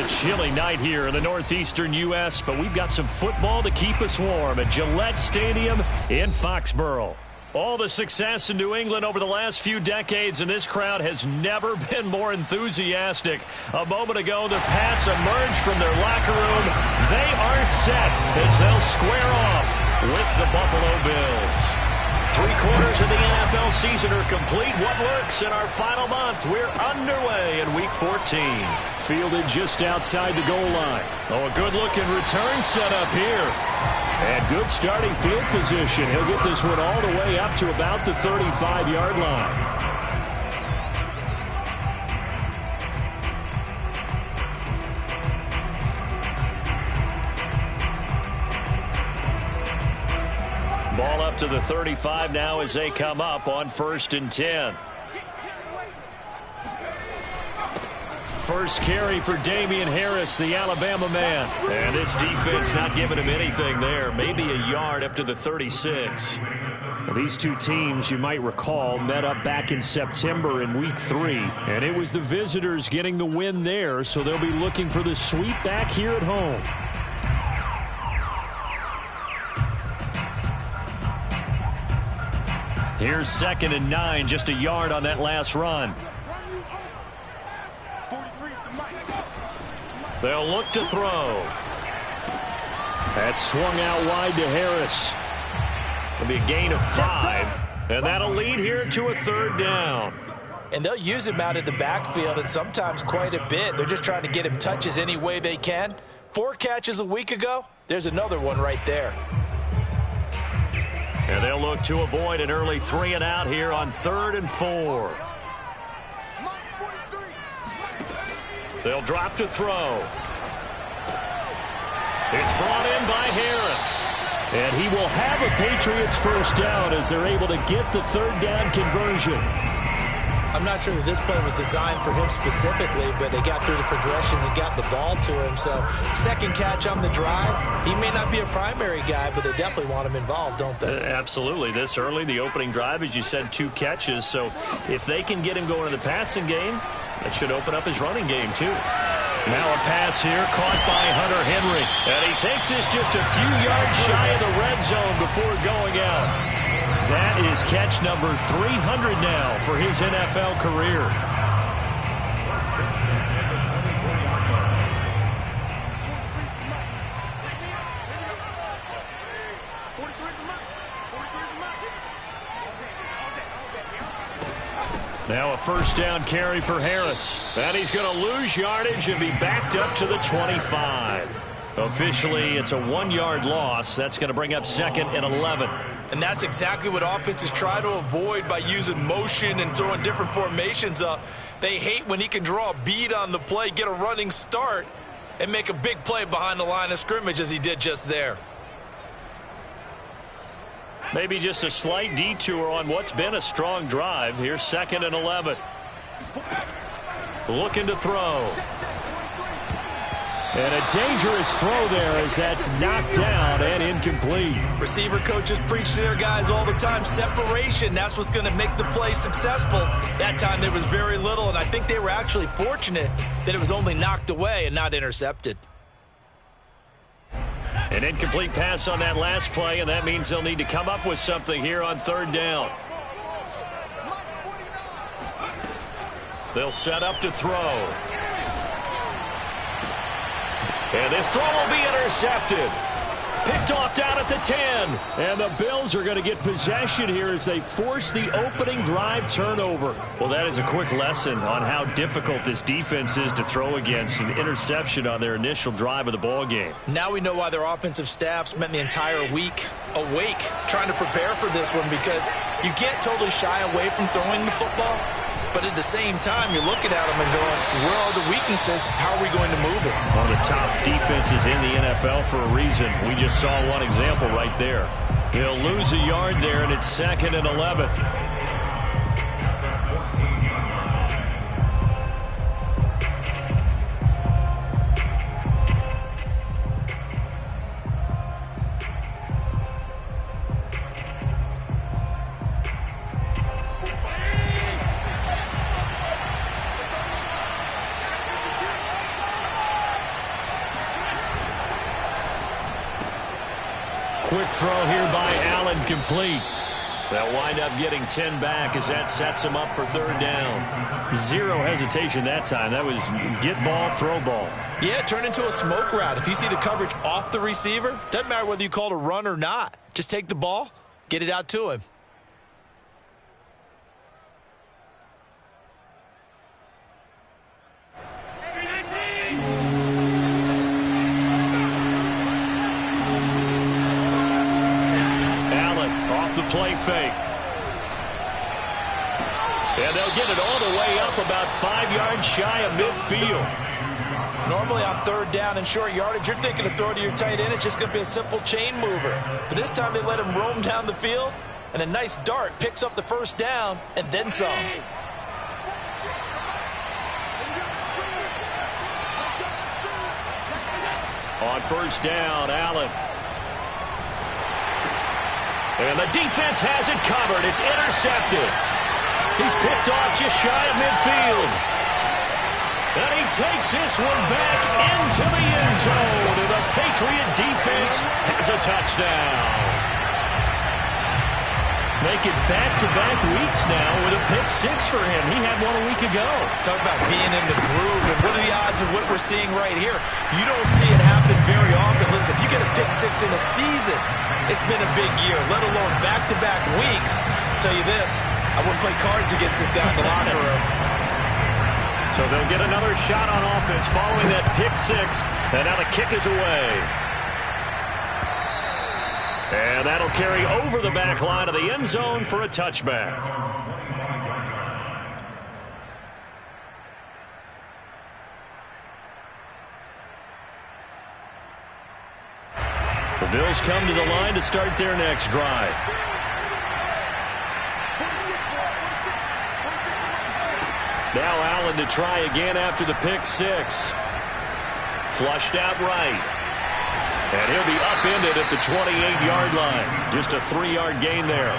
a chilly night here in the northeastern U.S., but we've got some football to keep us warm at Gillette Stadium in Foxborough. All the success in New England over the last few decades, and this crowd has never been more enthusiastic. A moment ago, the Pats emerged from their locker room. They are set as they'll square off with the Buffalo Bills. 3 quarters of the NFL season are complete. What lurks in our final month? We're underway in Week 14. Fielded just outside the goal line. Oh, a good-looking return set up here. And good starting field position. He'll get this one all the way up to about the 35-yard line. Ball up to the 35 now as they come up on 1st and 10. First carry for Damian Harris, the Alabama man. And this defense not giving him anything there. Maybe a yard up to the 36. Well, these two teams, you might recall, met up back in September in Week 3. And it was the visitors getting the win there, so they'll be looking for the sweep back here at home. Here's 2nd and 9, just a yard on that last run. They'll look to throw. That's swung out wide to Harris. It'll be a gain of 5, and that'll lead here to a 3rd down. And they'll use him out of the backfield, and sometimes quite a bit. They're just trying to get him touches any way they can. 4 catches a week ago, there's another one right there. And they'll look to avoid an early 3 and out here on 3rd and 4. They'll drop to throw. It's brought in by Harris. And he will have a Patriots first down as they're able to get the 3rd down conversion. I'm not sure that this play was designed for him specifically, but they got through the progressions and got the ball to him. So 2nd catch on the drive. He may not be a primary guy, but they definitely want him involved, don't they? Absolutely. This early, the opening drive, as you said, 2 catches. So if they can get him going in the passing game, that should open up his running game, too. Now a pass here caught by Hunter Henry. And he takes this just a few yards shy of the red zone before going out. That is catch number 300 now for his NFL career. Now a 1st down carry for Harris. And he's going to lose yardage and be backed up to the 25. Officially, it's a 1-yard loss. That's going to bring up 2nd and 11. And that's exactly what offenses try to avoid by using motion and throwing different formations up. They hate when he can draw a bead on the play, get a running start, and make a big play behind the line of scrimmage as he did just there. Maybe just a slight detour on what's been a strong drive. Here's 2nd and 11. Looking to throw. And a dangerous throw there as that's knocked down and incomplete. Receiver coaches preach to their guys all the time. Separation, that's what's going to make the play successful. That time there was very little, and I think they were actually fortunate that it was only knocked away and not intercepted. An incomplete pass on that last play, and that means they'll need to come up with something here on 3rd down. They'll set up to throw. And this throw will be intercepted. Picked off down at the 10. And the Bills are going to get possession here as they force the opening drive turnover. Well, that is a quick lesson on how difficult this defense is to throw against. An interception on their initial drive of the ball game. Now we know why their offensive staff spent the entire week awake trying to prepare for this one, because you can't totally shy away from throwing the football. But at the same time, you're looking at them and going, where are the weaknesses? How are we going to move it? One of the top defenses in the NFL for a reason. We just saw one example right there. He'll lose a yard there, and it's 2nd and 11. quick throw here by Allen, complete. They'll wind up getting 10 back as that sets them up for third down. Zero hesitation that time. That was get ball, throw ball. Yeah, it turned into a smoke route. If you see the coverage off the receiver, doesn't matter whether you call it a run or not. Just take the ball, get it out to him. Play fake. And they'll get it all the way up about 5 yards shy of midfield. Normally on third down and short yardage, you're thinking to throw to your tight end. It's just going to be a simple chain mover. But this time they let him roam down the field, and a nice dart picks up the first down and then some. On first down, Allen. And the defense has it covered. It's intercepted. He's picked off just shy of midfield. And he takes this one back into the end zone. And the Patriot defense has a touchdown. Make it back-to-back weeks now with a pick six for him. He had one a week ago. Talk about being in the groove. And what are the odds of what we're seeing right here? You don't see it happen very often. Listen, if you get a pick six in a season, it's been a big year, let alone back-to-back weeks. I'll tell you this, I wouldn't play cards against this guy in the locker room. So they'll get another shot on offense following that pick six. And now the kick is away. And that'll carry over the back line of the end zone for a touchback. The Bills come to the line to start their next drive. Now Allen to try again after the pick six. Flushed out right. And he'll be upended at the 28-yard line. Just a 3-yard gain there.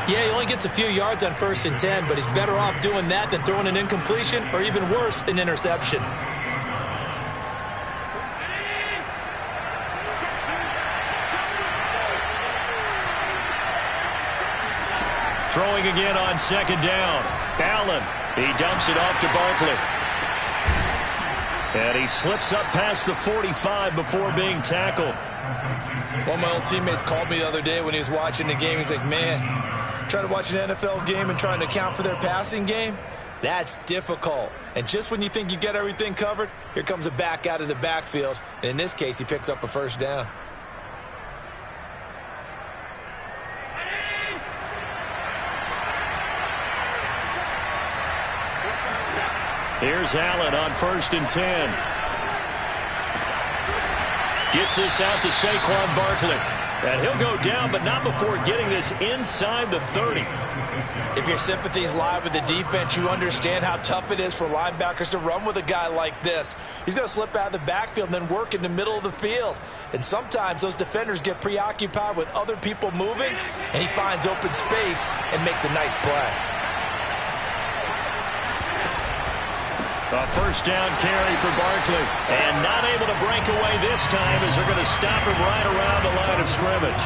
Yeah, he only gets a few yards on 1st and 10, but he's better off doing that than throwing an incompletion or even worse, an interception. Throwing again on second down. Allen, he dumps it off to Barkley. And he slips up past the 45 before being tackled. One of my old teammates called me the other day when he was watching the game. He's like, man, trying to watch an NFL game and trying to account for their passing game, that's difficult. And just when you think you get everything covered, here comes a back out of the backfield. And in this case, he picks up a first down. Here's Allen on 1st and 10. Gets this out to Saquon Barkley. And he'll go down, but not before getting this inside the 30. If your sympathies lie with the defense, you understand how tough it is for linebackers to run with a guy like this. He's going to slip out of the backfield and then work in the middle of the field. And sometimes those defenders get preoccupied with other people moving, and he finds open space and makes a nice play. A first down carry for Barkley. And not able to break away this time as they're going to stop him right around the line of scrimmage.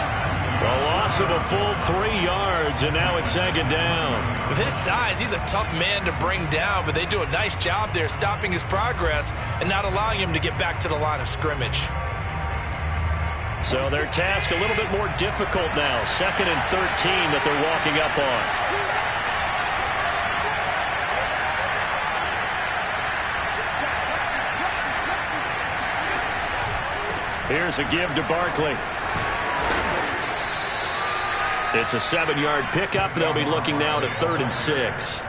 A loss of a full 3 yards, and now it's second down. With his size, he's a tough man to bring down, but they do a nice job there stopping his progress and not allowing him to get back to the line of scrimmage. So their task a little bit more difficult now. 2nd and 13 that they're walking up on. Here's a give to Barkley. It's a 7-yard pickup. They'll be looking now to 3rd and 6.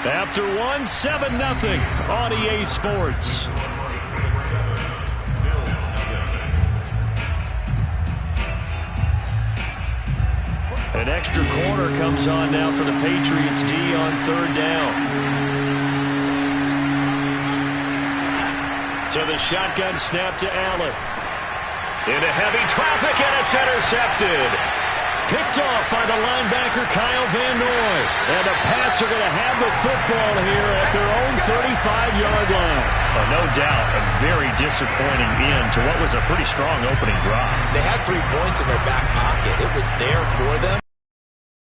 After one, 7-0 on EA Sports. An extra corner comes on now for the Patriots D on 3rd down. So the shotgun snap to Allen. Into heavy traffic, and it's intercepted. Picked off by the linebacker, Kyle Van Noy. And the Pats are going to have the football here at their own 35-yard line. Oh, no doubt, a very disappointing end to what was a pretty strong opening drive. They had 3 points in their back pocket. It was there for them.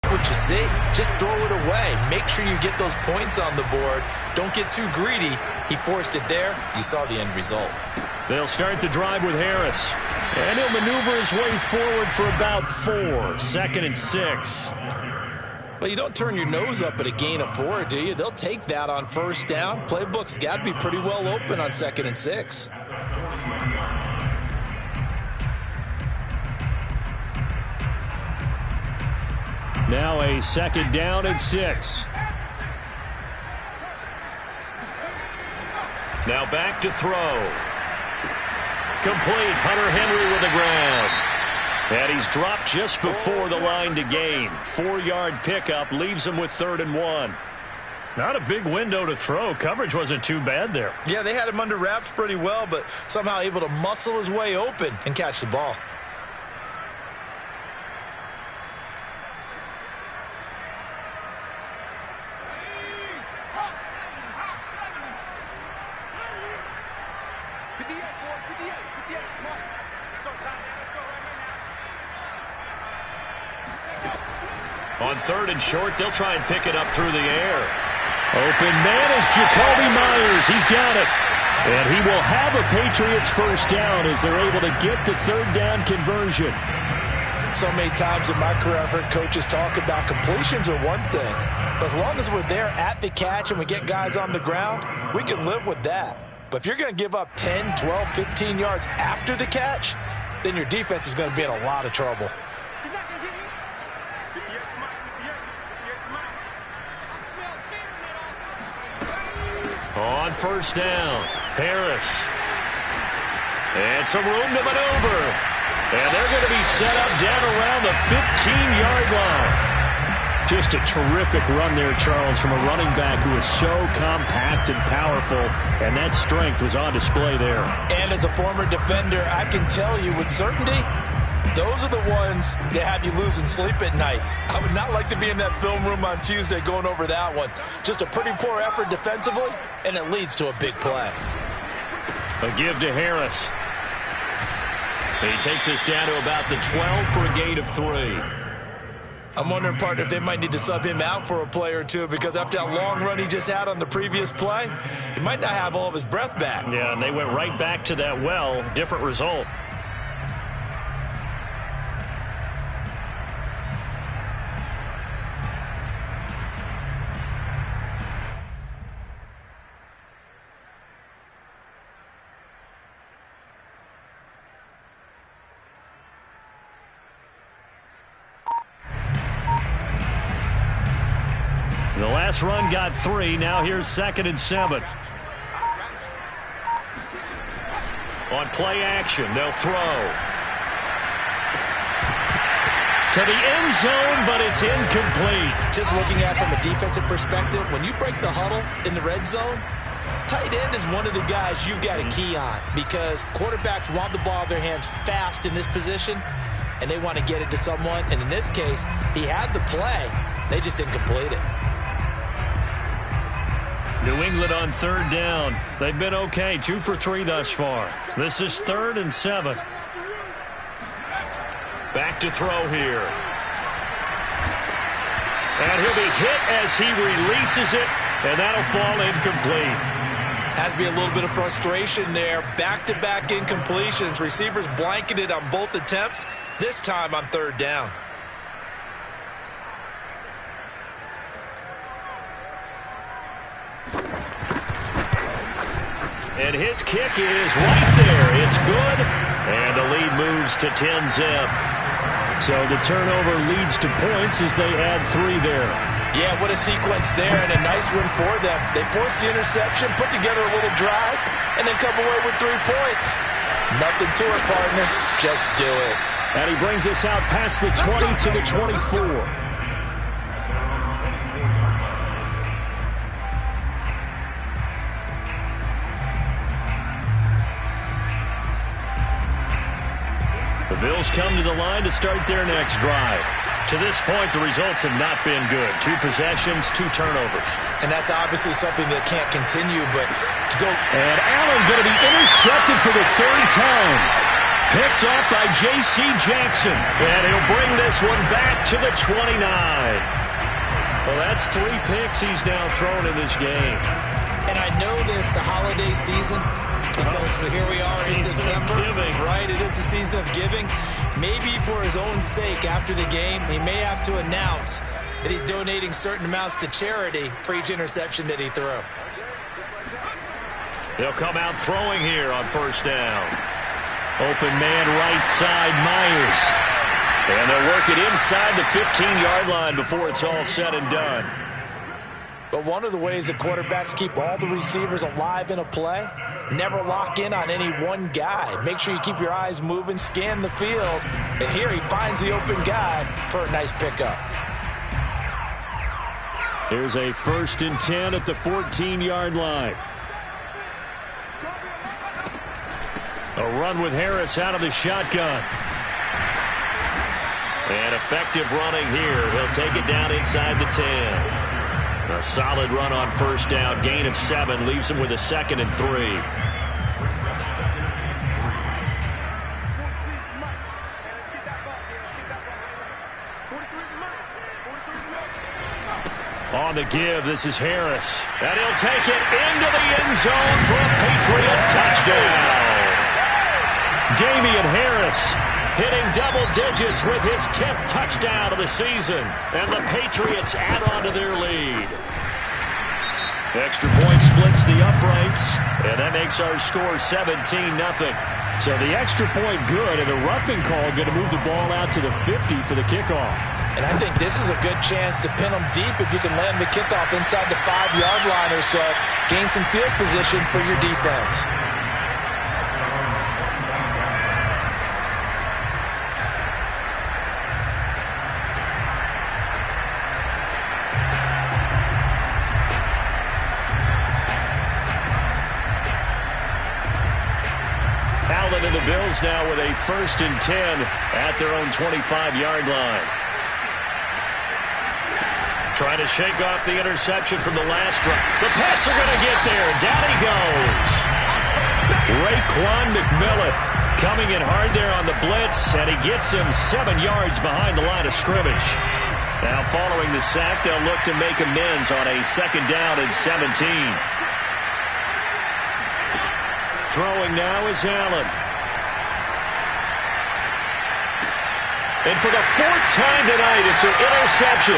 What you see, just throw it away. Make sure you get those points on the board. Don't get too greedy. He forced it there. You saw the end result. They'll start the drive with Harris. And he'll maneuver his way forward for about 4. 2nd and 6. Well, you don't turn your nose up at a gain of 4, do you? They'll take that on first down. Playbook's got to be pretty well open on 2nd and 6. Now a 2nd down and 6. Now back to throw. Complete. Hunter Henry with the ground. And he's dropped just before the line to gain. 4-yard pickup leaves him with 3rd and 1. Not a big window to throw. Coverage wasn't too bad there. Yeah, they had him under wraps pretty well, but somehow able to muscle his way open and catch the ball. On 3rd and short, they'll try and pick it up through the air. Open man is Jacoby Myers. He's got it. And he will have a Patriots first down as they're able to get the 3rd down conversion. So many times in my career, I've heard coaches talk about completions are one thing. But as long as we're there at the catch and we get guys on the ground, we can live with that. But if you're going to give up 10, 12, 15 yards after the catch, then your defense is going to be in a lot of trouble. On first down, Harris. And some room to maneuver. And they're going to be set up down around the 15-yard line. Just a terrific run there, Charles, from a running back who is so compact and powerful, and that strength was on display there. And as a former defender, I can tell you with certainty, those are the ones that have you losing sleep at night. I would not like to be in that film room on Tuesday going over that one. Just a pretty poor effort defensively, and it leads to a big play. A give to Harris. He takes us down to about the 12 for a gain of 3. I'm wondering, partner, if they might need to sub him out for a play or two, because after that long run he just had on the previous play, he might not have all of his breath back. Yeah, and they went right back to that well. Different result. The last run got 3. Now here's 2nd and 7. On play action, they'll throw. To the end zone, but it's incomplete. Just looking at it from a defensive perspective, when you break the huddle in the red zone, tight end is one of the guys you've got to key on, because quarterbacks want the ball in their hands fast in this position, and they want to get it to someone. And in this case, he had the play. They just didn't complete it. New England on 3rd down. They've been okay, 2 for 3 thus far. This is 3rd and 7. Back to throw here. And he'll be hit as he releases it, and that'll fall incomplete. Has to be a little bit of frustration there. Back-to-back incompletions. Receivers blanketed on both attempts, this time on 3rd down. And his kick is right there. It's good. And the lead moves to 10-zip. So the turnover leads to points as they add 3 there. Yeah, what a sequence there, and a nice win for them. They forced the interception, put together a little drive, and then come away with 3 points. Nothing to it, partner. Just do it. And he brings us out past the 20 to the 24. The Bills come to the line to start their next drive. To this point, the results have not been good. 2 possessions, 2 turnovers. And that's obviously something that can't continue, but to go... And Allen going to be intercepted for the 3rd time. Picked up by J.C. Jackson. And he'll bring this one back to the 29. Well, that's 3 picks he's now thrown in this game. And I know this, the holiday season, because here we are in December, right? It is the season of giving. Maybe for his own sake, after the game, he may have to announce that he's donating certain amounts to charity for each interception that he threw. He'll come out throwing here on 1st down. Open man right side, Myers. And they'll work it inside the 15-yard line before it's all said and done. But one of the ways that quarterbacks keep all the receivers alive in a play, never lock in on any one guy. Make sure you keep your eyes moving, scan the field. And here he finds the open guy for a nice pickup. Here's a 1st and 10 at the 14-yard line. A run with Harris out of the shotgun. And effective running here. He'll take it down inside the 10. A solid run on 1st down. Gain of 7 leaves him with a 2nd and 3. On the give, this is Harris. And he'll take it into the end zone for a Patriot touchdown. Damian Harris hitting double digits with his 10th touchdown of the season. And the Patriots add on to their lead. Extra point splits the uprights. And that makes our score 17-0. So the extra point good, and the roughing call going to move the ball out to the 50 for the kickoff. And I think this is a good chance to pin them deep if you can land the kickoff inside the 5-yard line or so. Gain some field position for your defense. Allen and the Bills now with a 1st and 10 at their own 25-yard line. Trying to shake off the interception from the last drive. The Pats are going to get there. Down he goes. Raekwon McMillan coming in hard there on the blitz, and he gets him 7 yards behind the line of scrimmage. Now following the sack, they'll look to make amends on a 2nd down and 17. Throwing now is Allen. And for the 4th time tonight, it's an interception.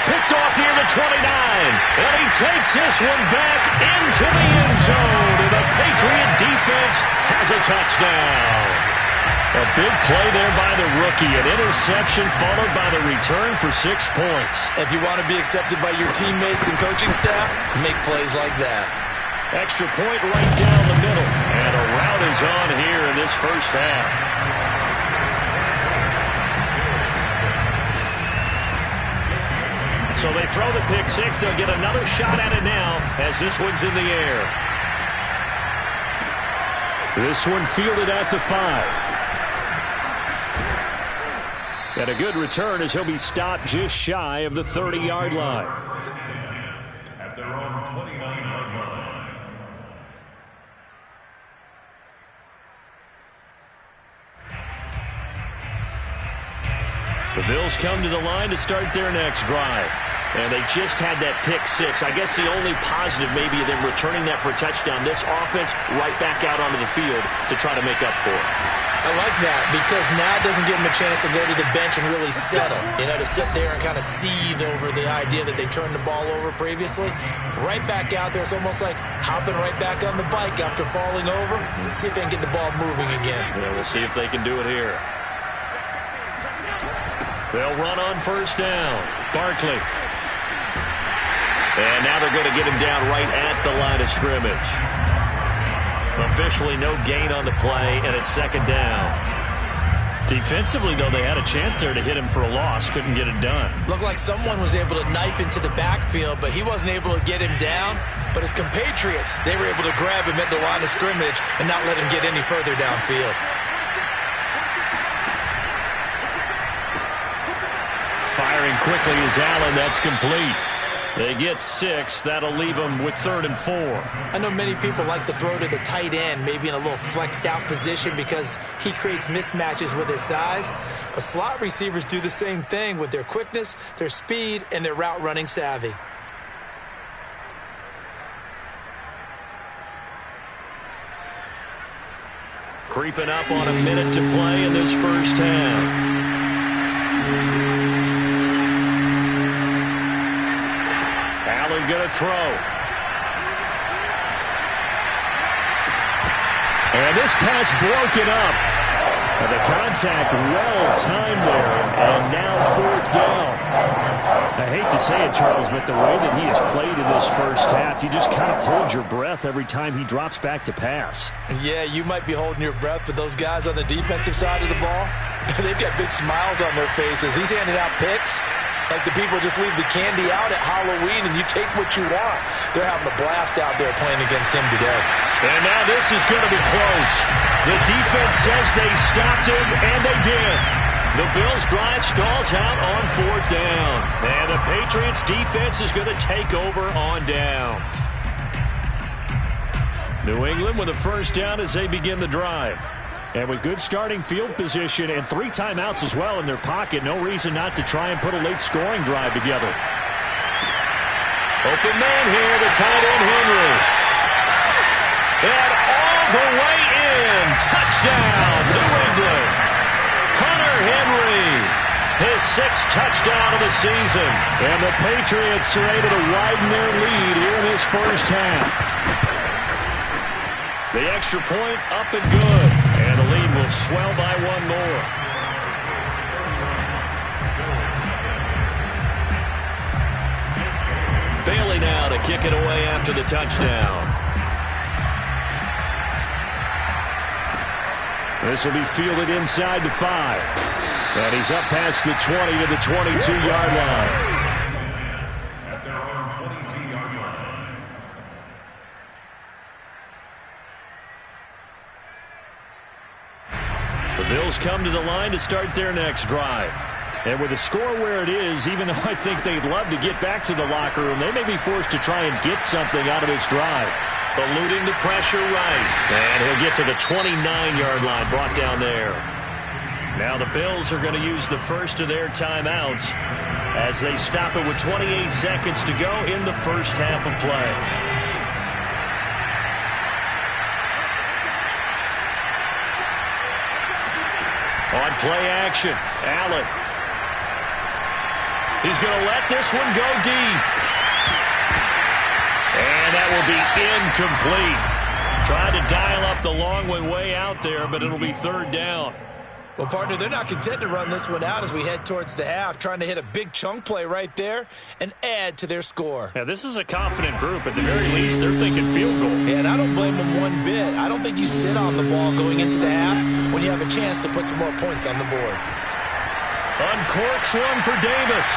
Picked off near the 29. And he takes this one back into the end zone. And the Patriot defense has a touchdown. A big play there by the rookie. An interception followed by the return for 6 points. If you want to be accepted by your teammates and coaching staff, make plays like that. Extra point right down the middle. And a rout is on here in this 1st half. So they throw the pick 6. They'll get another shot at it now as this one's in the air. This one fielded at the 5. And a good return as he'll be stopped just shy of the 30-yard line. At their own 29-yard line. The Bills come to the line to start their next drive. And they just had that pick 6. I guess the only positive maybe of them returning that for a touchdown. This offense right back out onto the field to try to make up for it. I like that because now it doesn't give them a chance to go to the bench and really settle. You know, to sit there and kind of seethe over the idea that they turned the ball over previously. Right back out there. It's almost like hopping right back on the bike after falling over. See if they can get the ball moving again. Yeah, we'll see if they can do it here. They'll run on 1st down. Barkley. And now they're going to get him down right at the line of scrimmage. Officially no gain on the play, and it's 2nd down. Defensively, though, they had a chance there to hit him for a loss. Couldn't get it done. Looked like someone was able to knife into the backfield, but he wasn't able to get him down. But his compatriots, they were able to grab him at the line of scrimmage and not let him get any further downfield. Firing quickly is Allen. That's complete. They get 6. That'll leave them with 3rd and 4. I know many people like to throw to the tight end, maybe in a little flexed out position because he creates mismatches with his size. But slot receivers do the same thing with their quickness, their speed, and their route running savvy. Creeping up on a minute to play in this first half. Allen going to throw. And this pass broken up. And the contact well timed there. And now 4th down. I hate to say it, Charles, but the way that he has played in this first half, you just kind of hold your breath every time he drops back to pass. Yeah, you might be holding your breath, but those guys on the defensive side of the ball, they've got big smiles on their faces. He's handing out picks like the people just leave the candy out at Halloween and you take what you want. They're having a blast out there playing against him today. And now this is going to be close. The defense says they stopped him, and they did. The Bills' drive stalls out on 4th down. And the Patriots' defense is going to take over on downs. New England with a first down as they begin the drive. And with good starting field position and 3 timeouts as well in their pocket, no reason not to try and put a late scoring drive together. Open man here, the tight end Henry. And all the way in. Touchdown, New England. Hunter Henry, his 6th touchdown of the season. And the Patriots are able to widen their lead here in this first half. The extra point up and good. And the lead will swell by 1 more. Bailey now to kick it away after the touchdown. This will be fielded inside the 5. And he's up past the 20 to the 22-yard line. At their own 22-yard line. The Bills come to the line to start their next drive. And with the score where it is, even though I think they'd love to get back to the locker room, they may be forced to try and get something out of this drive. Eluding the pressure right. And he'll get to the 29-yard line, brought down there. Now the Bills are going to use the first of their timeouts as they stop it with 28 seconds to go in the first half of play. On play action, Allen. He's going to let this one go deep. And that will be incomplete. Tried to dial up the long way out there, but it'll be 3rd down. Well, partner, they're not content to run this one out as we head towards the half, trying to hit a big chunk play right there and add to their score. Yeah, this is a confident group. At the very least, they're thinking field goal. Yeah, and I don't blame them one bit. I don't think you sit on the ball going into the half when you have a chance to put some more points on the board. Uncorks one for Davis.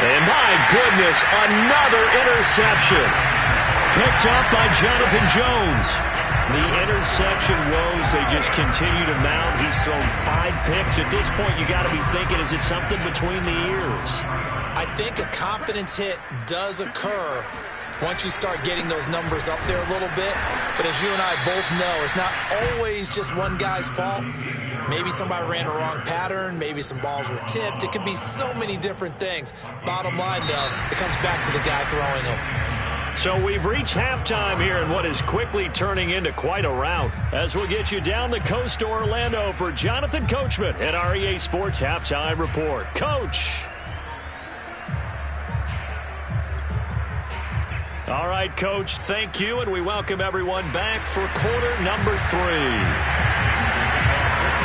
And my goodness, another interception. Picked up by Jonathan Jones. The interception woes, they just continue to mount. He's thrown 5 picks. At this point, you got to be thinking, is it something between the ears? I think a confidence hit does occur once you start getting those numbers up there a little bit. But as you and I both know, it's not always just one guy's fault. Maybe somebody ran a wrong pattern. Maybe some balls were tipped. It could be so many different things. Bottom line, though, it comes back to the guy throwing them. So we've reached halftime here in what is quickly turning into quite a rout. As we'll get you down the coast to Orlando for Jonathan Coachman at our EA Sports Halftime Report. Coach. All right, Coach, thank you, and we welcome everyone back for quarter number 3.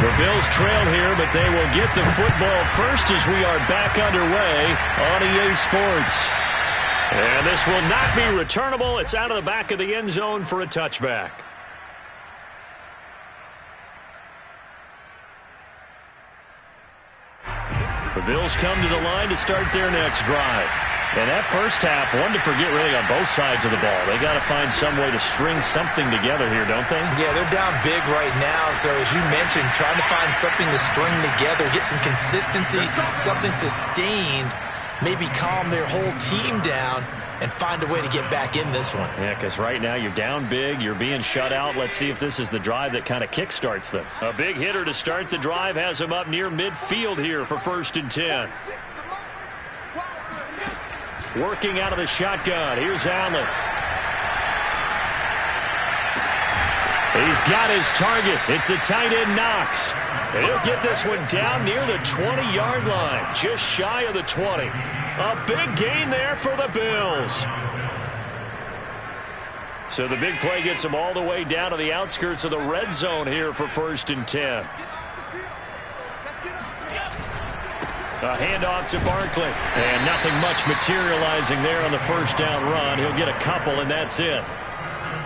The Bills trail here, but they will get the football first as we are back underway on EA Sports. And this will not be returnable. It's out of the back of the end zone for a touchback. The Bills come to the line to start their next drive. And that first half, one to forget really on both sides of the ball. They got to find some way to string something together here, don't they? Yeah, they're down big right now. So as you mentioned, trying to find something to string together, get some consistency, something sustained, maybe calm their whole team down and find a way to get back in this one. Yeah, because right now you're down big, you're being shut out. Let's see if this is the drive that kind of kickstarts them. A big hitter to start the drive has him up near midfield here for 1st and 10. Working out of the shotgun. Here's Allen. He's got his target. It's the tight end Knox. And he'll get this one down near the 20-yard line, just shy of the 20. A big gain there for the Bills. So the big play gets them all the way down to the outskirts of the red zone here for 1st and 10. A handoff to Barkley. And nothing much materializing there on the first down run. He'll get a couple, and that's it.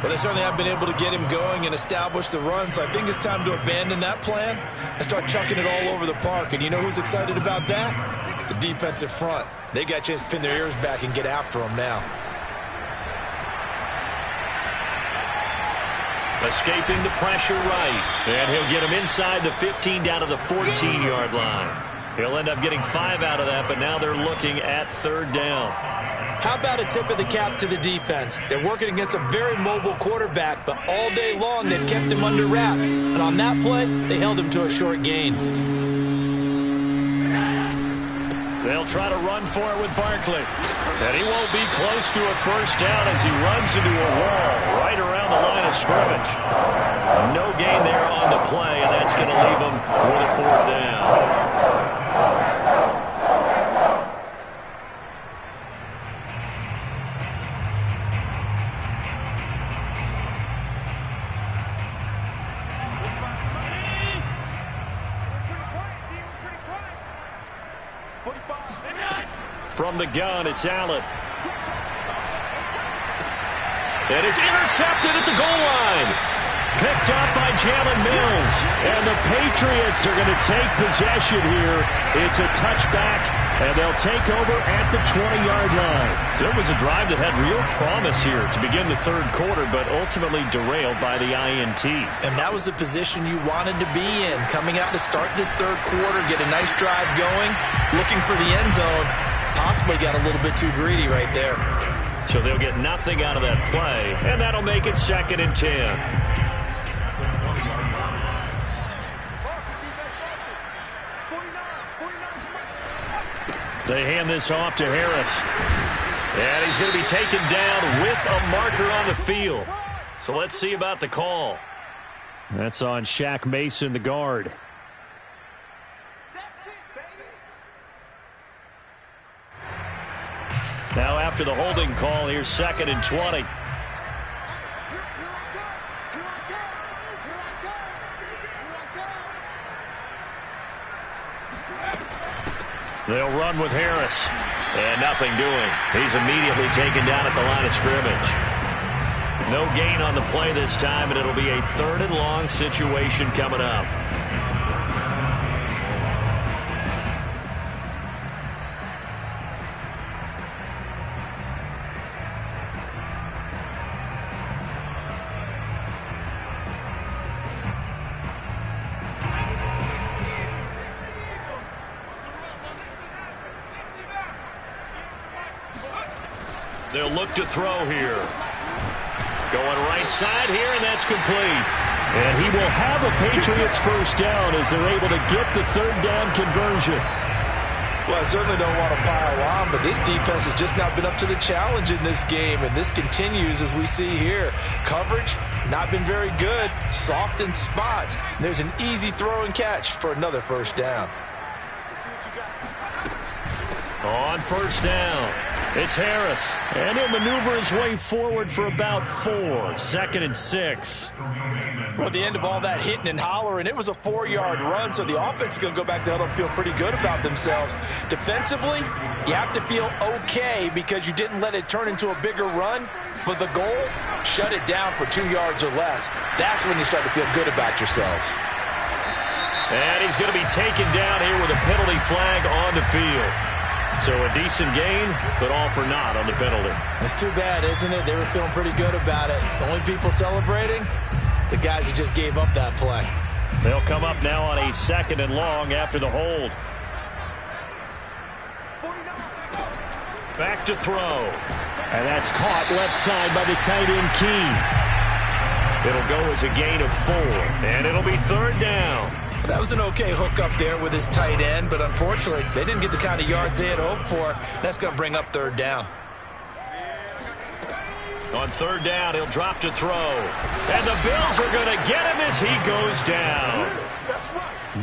Well, they certainly have been able to get him going and establish the run, so I think it's time to abandon that plan and start chucking it all over the park. And you know who's excited about that? The defensive front. They got a chance to pin their ears back and get after him now. Escaping the pressure right. And he'll get him inside the 15 down to the 14-yard line. He'll end up getting 5 out of that, but now they're looking at 3rd down. How about a tip of the cap to the defense? They're working against a very mobile quarterback, but all day long they've kept him under wraps. And on that play, they held him to a short gain. They'll try to run for it with Barkley. And he won't be close to a first down as he runs into a wall right around the line of scrimmage. No gain there on the play, and that's going to leave him with a 4th down. From the gun, it's Allen. And it's intercepted at the goal line. Picked up by Jalen Mills. And the Patriots are going to take possession here. It's a touchback, and they'll take over at the 20-yard line. So it was a drive that had real promise here to begin the 3rd quarter, but ultimately derailed by the INT. And that was the position you wanted to be in. Coming out to start this 3rd quarter, get a nice drive going, looking for the end zone. Possibly got a little bit too greedy right there. So they'll get nothing out of that play, and that'll make it 2nd and 10. They hand this off to Harris. And he's going to be taken down with a marker on the field. So let's see about the call. That's on Shaq Mason, the guard. Now after the holding call, here's 2nd and 20. They'll run with Harris. And nothing doing. He's immediately taken down at the line of scrimmage. No gain on the play this time, and it'll be a 3rd and long situation coming up. They'll look to throw here. Going right side here, and that's complete. And he will have a Patriots first down as they're able to get the 3rd down conversion. Well, I certainly don't want to pile on, but this defense has just not been up to the challenge in this game, and this continues as we see here. Coverage, not been very good. Soft in spots. There's an easy throw and catch for another first down. On first down, it's Harris, and he'll maneuver his way forward for about 4. 2nd and 6. Well, at the end of all that hitting and hollering, it was a 4-yard run, so the offense is going to go back to huddle and feel pretty good about themselves. Defensively, you have to feel okay because you didn't let it turn into a bigger run, but the goal, shut it down for 2 yards or less. That's when you start to feel good about yourselves. And he's going to be taken down here with a penalty flag on the field. So a decent gain, but all for naught on the penalty. It's too bad, isn't it? They were feeling pretty good about it. The only people celebrating, the guys who just gave up that play. They'll come up now on a 2nd and long after the hold. Back to throw. And that's caught left side by the tight end Key. It'll go as a gain of 4, and it'll be 3rd down. That was an okay hook up there with his tight end, but unfortunately, they didn't get the kind of yards they had hoped for. That's going to bring up 3rd down. On 3rd down, he'll drop to throw. And the Bills are going to get him as he goes down.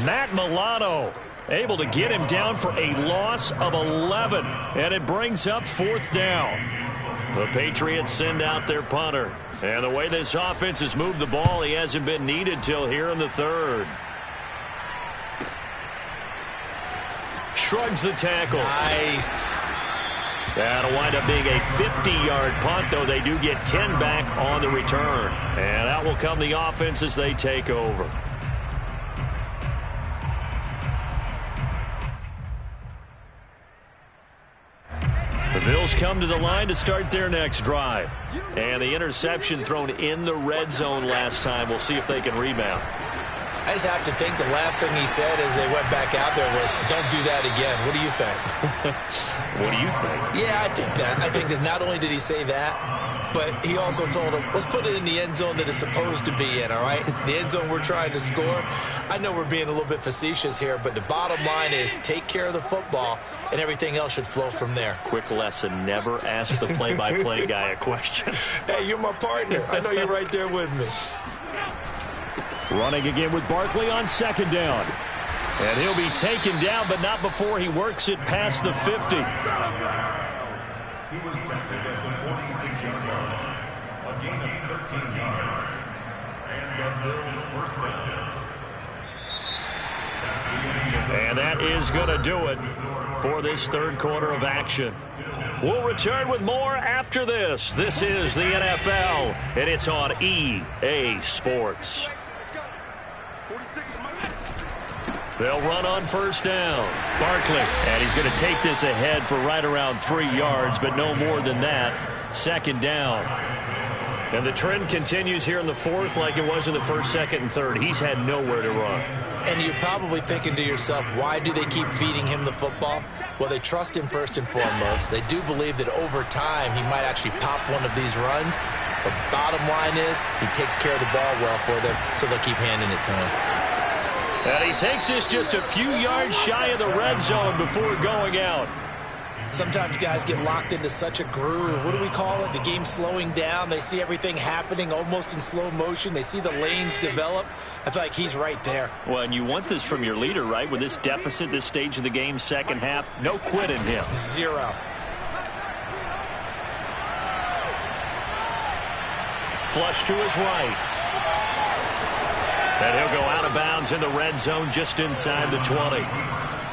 Matt Milano able to get him down for a loss of 11. And it brings up 4th down. The Patriots send out their punter. And the way this offense has moved the ball, he hasn't been needed till here in the 3rd. Shrugs the tackle. Nice. That'll wind up being a 50-yard punt, though they do get 10 back on the return. And that will come the offense as they take over. The Bills come to the line to start their next drive. And the interception thrown in the red zone last time. We'll see if they can rebound. I just have to think the last thing he said as they went back out there was, don't do that again. What do you think? What do you think? Yeah, I think that. I think that not only did he say that, but he also told him, let's put it in the end zone that it's supposed to be in, all right? The end zone we're trying to score. I know we're being a little bit facetious here, but the bottom line is take care of the football, and everything else should flow from there. Quick lesson, never ask the play-by-play guy a question. Hey, you're my partner. I know you're right there with me. Running again with Barkley on 2nd down. And he'll be taken down, but not before he works it past the 50. He was tackled at the 46-yard line. A gain of 13 yards. And the Bills first down. And that is going to do it for this 3rd quarter of action. We'll return with more after this. This is the NFL, and it's on EA Sports. They'll run on 1st down. Barkley, and he's going to take this ahead for right around 3 yards, but no more than that. 2nd down. And the trend continues here in the 4th like it was in the 1st, 2nd, and 3rd. He's had nowhere to run. And you're probably thinking to yourself, why do they keep feeding him the football? Well, they trust him first and foremost. They do believe that over time he might actually pop one of these runs. But bottom line is he takes care of the ball well for them, so they'll keep handing it to him. And he takes this just a few yards shy of the red zone before going out. Sometimes guys get locked into such a groove. What do we call it? The game slowing down. They see everything happening almost in slow motion. They see the lanes develop. I feel like he's right there. Well, and you want this from your leader, right? With this deficit, this stage of the game, 2nd half, no quit in him. 0. Flush to his right. And he'll go out of bounds in the red zone just inside the 20.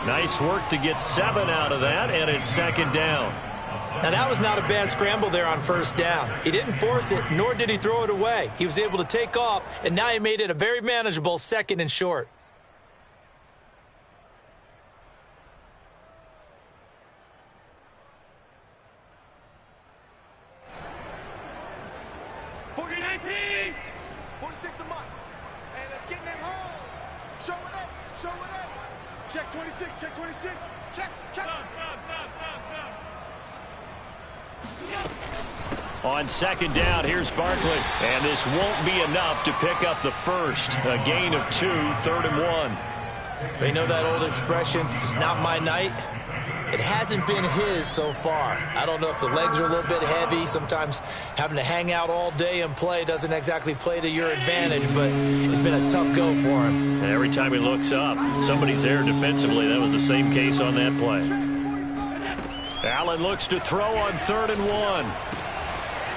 Nice work to get 7 out of that, and it's 2nd down. Now, that was not a bad scramble there on 1st down. He didn't force it, nor did he throw it away. He was able to take off, and now he made it a very manageable 2nd and short. Check 26, check 26. Check. On 2nd down, here's Barkley. And this won't be enough to pick up the 1st. A gain of 2, 3rd and 1. You know that old expression, it's not my night? It hasn't been his so far. I don't know if the legs are a little bit heavy. Sometimes having to hang out all day and play doesn't exactly play to your advantage, but it's been a tough go for him. And every time he looks up, somebody's there defensively. That was the same case on that play. Allen looks to throw on 3rd and 1.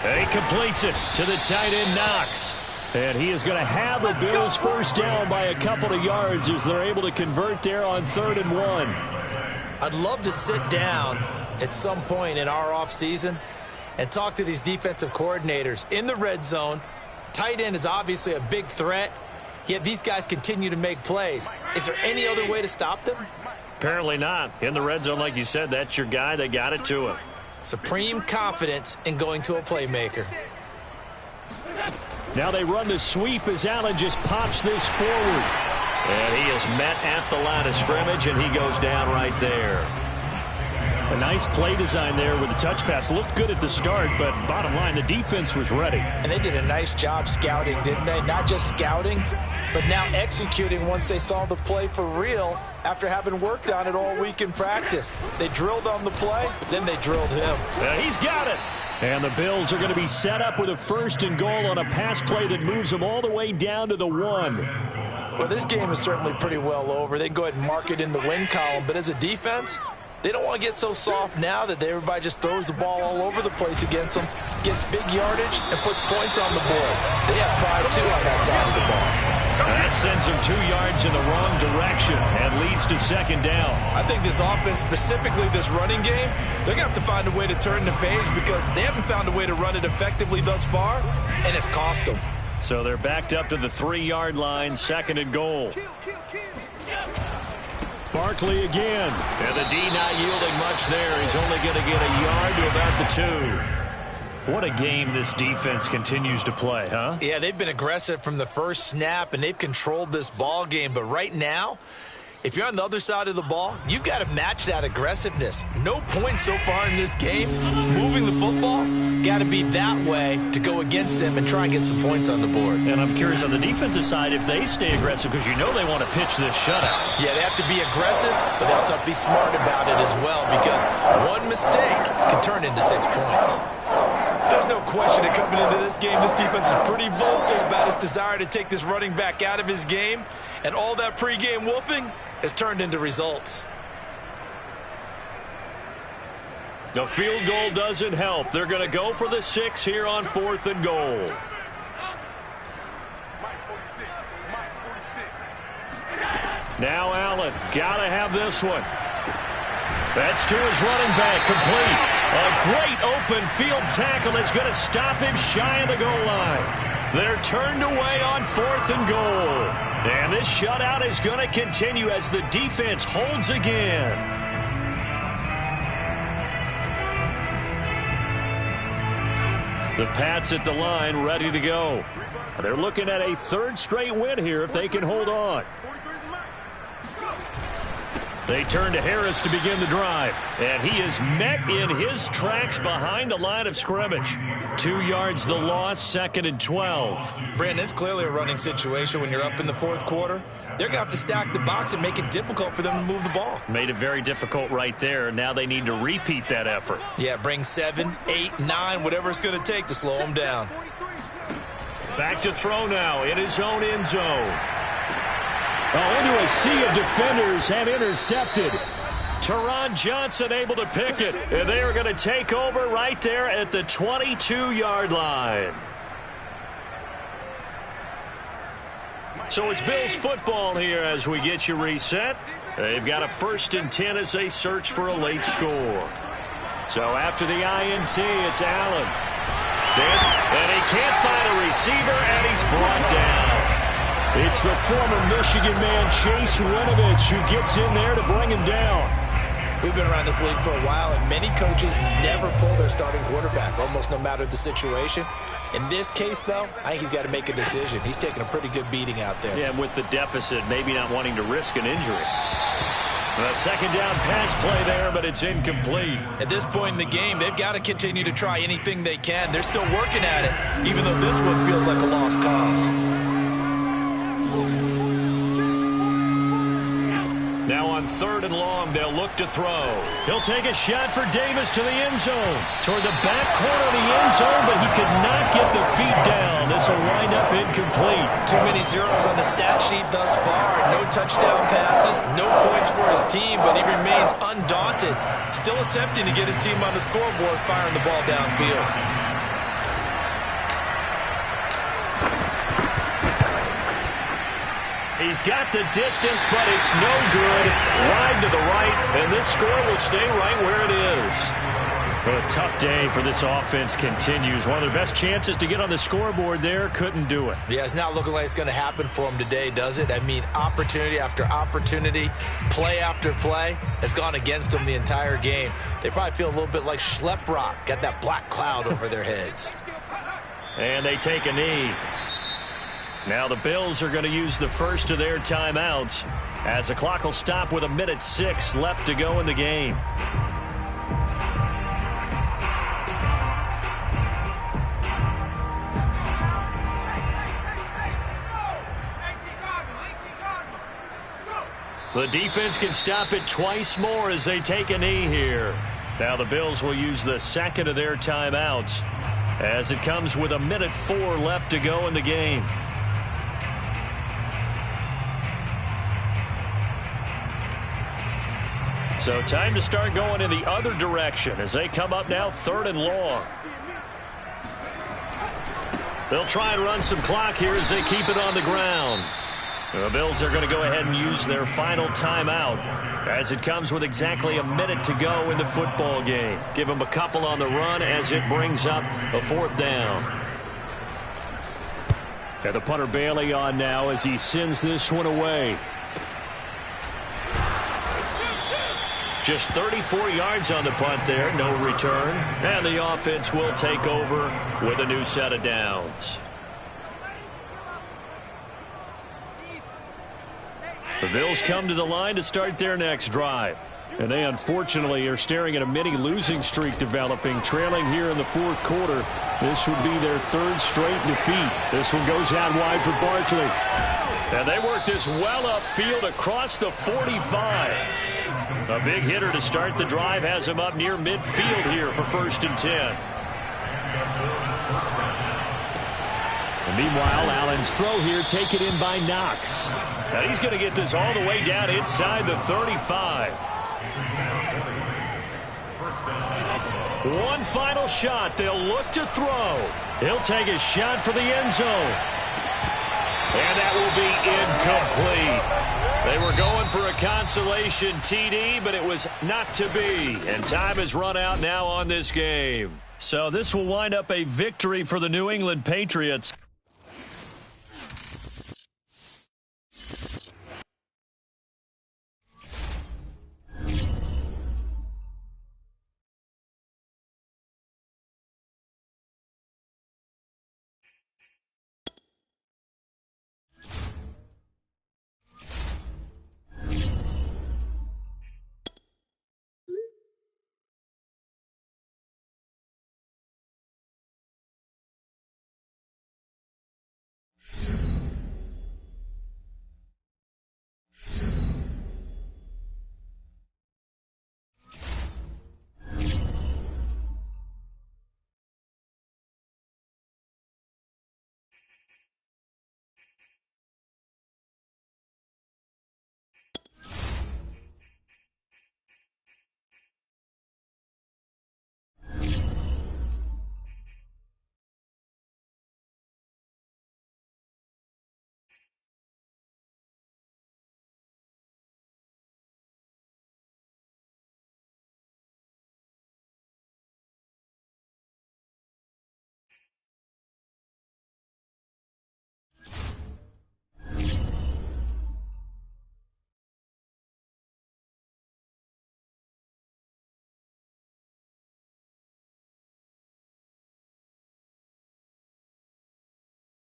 And he completes it to the tight end Knox. And he is going to have the Bills 1st down by a couple of yards as they're able to convert there on 3rd and 1. I'd love to sit down at some point in our offseason and talk to these defensive coordinators in the red zone. Tight end is obviously a big threat, yet these guys continue to make plays. Is there any other way to stop them? Apparently not. In the red zone, like you said, that's your guy. They got it to him. Supreme confidence in going to a playmaker. Now they run the sweep as Allen just pops this forward. And he is met at the line of scrimmage, and he goes down right there. A nice play design there with the touch pass. Looked good at the start, but bottom line, the defense was ready. And they did a nice job scouting, didn't they? Not just scouting, but now executing once they saw the play for real after having worked on it all week in practice. They drilled on the play, then they drilled him. He's got it. And the Bills are going to be set up with a 1st and goal on a pass play that moves them all the way down to the 1. Well, this game is certainly pretty well over. They can go ahead and mark it in the win column, but as a defense, they don't want to get so soft now that everybody just throws the ball all over the place against them, gets big yardage, and puts points on the board. They have pride, too, on that side of the ball. That sends them 2 yards in the wrong direction and leads to 2nd down. I think this offense, specifically this running game, they're going to have to find a way to turn the page because they haven't found a way to run it effectively thus far, and it's cost them. So they're backed up to the 3-yard line, 2nd and goal. Barkley again. And the D not yielding much there. He's only going to get a yard to about the 2. What a game this defense continues to play, huh? Yeah, they've been aggressive from the first snap, and they've controlled this ball game. But right now, if you're on the other side of the ball, you've got to match that aggressiveness. No points so far in this game. Moving the football, got to be that way to go against them and try and get some points on the board. And I'm curious on the defensive side if they stay aggressive because you know they want to pitch this shutout. Yeah, they have to be aggressive, but they also have to be smart about it as well because one mistake can turn into 6 points. There's no question that coming into this game, this defense is pretty vocal about its desire to take this running back out of his game, and all that pregame wolfing has turned into results. The field goal doesn't help. They're going to go for the 6 here on 4th and goal. Now Allen, got to have this one. That's to his running back, complete. A great open field tackle that's going to stop him shy of the goal line. They're turned away on 4th and goal. And this shutout is going to continue as the defense holds again. The Pats at the line, ready to go. They're looking at a 3rd straight win here if they can hold on. They turn to Harris to begin the drive. And he is met in his tracks behind the line of scrimmage. 2 yards the loss, 2nd and 12. Brandon, it's clearly a running situation when you're up in the 4th quarter. They're going to have to stack the box and make it difficult for them to move the ball. Made it very difficult right there. Now they need to repeat that effort. Yeah, bring 7, 8, 9, whatever it's going to take to slow them down. Back to throw now in his own end zone. Oh, into a sea of defenders and intercepted. Teron Johnson able to pick it. And they are going to take over right there at the 22-yard line. So it's Bills football here as we get you reset. They've got a 1st and 10 as they search for a late score. So after the INT, it's Allen. And he can't find a receiver, and he's brought down. It's the former Michigan man, Chase Winovich, who gets in there to bring him down. We've been around this league for a while, and many coaches never pull their starting quarterback, almost no matter the situation. In this case, though, I think he's got to make a decision. He's taking a pretty good beating out there. Yeah, and with the deficit, maybe not wanting to risk an injury. A 2nd down pass play there, but it's incomplete. At this point in the game, they've got to continue to try anything they can. They're still working at it, even though this one feels like a lost cause. Now on 3rd and long, they'll look to throw. He'll take a shot for Davis to the end zone. Toward the back corner of the end zone, but he could not get the feet down. This will wind up incomplete. Too many zeros on the stat sheet thus far. No touchdown passes, no points for his team, but he remains undaunted. Still attempting to get his team on the scoreboard, firing the ball downfield. He's got the distance, but it's no good. Wide to the right, and this score will stay right where it is. Well, a tough day for this offense continues. One of their best chances to get on the scoreboard there, couldn't do it. Yeah, it's not looking like it's going to happen for them today, does it? I mean, opportunity after opportunity, play after play has gone against them the entire game. They probably feel a little bit like Schlepp, got that black cloud over their heads. And they take a knee. Now the Bills are going to use the first of their timeouts as the clock will stop with 1:06 left to go in the game. The defense can stop it twice more as they take a knee here. Now the Bills will use the second of their timeouts as it comes with 1:04 left to go in the game. So time to start going in the other direction as they come up now 3rd and long. They'll try and run some clock here as they keep it on the ground. The Bills are going to go ahead and use their final timeout as it comes with exactly a minute to go in the football game. Give them a couple on the run as it brings up a 4th down. And the punter Bailey on now as he sends this one away. Just 34 yards on the punt there, no return. And the offense will take over with a new set of downs. The Bills come to the line to start their next drive. And they unfortunately are staring at a mini losing streak developing, trailing here in the 4th quarter. This would be their 3rd straight defeat. This one goes out wide for Barkley. And they work this well upfield across the 45. A big hitter to start the drive has him up near midfield here for 1st and 10. And meanwhile, Allen's throw here taken in by Knox. Now he's going to get this all the way down inside the 35. One final shot. They'll look to throw. He'll take a shot for the end zone. And that will be incomplete. They were going for a consolation TD, but it was not to be. And time has run out now on this game. So this will wind up a victory for the New England Patriots.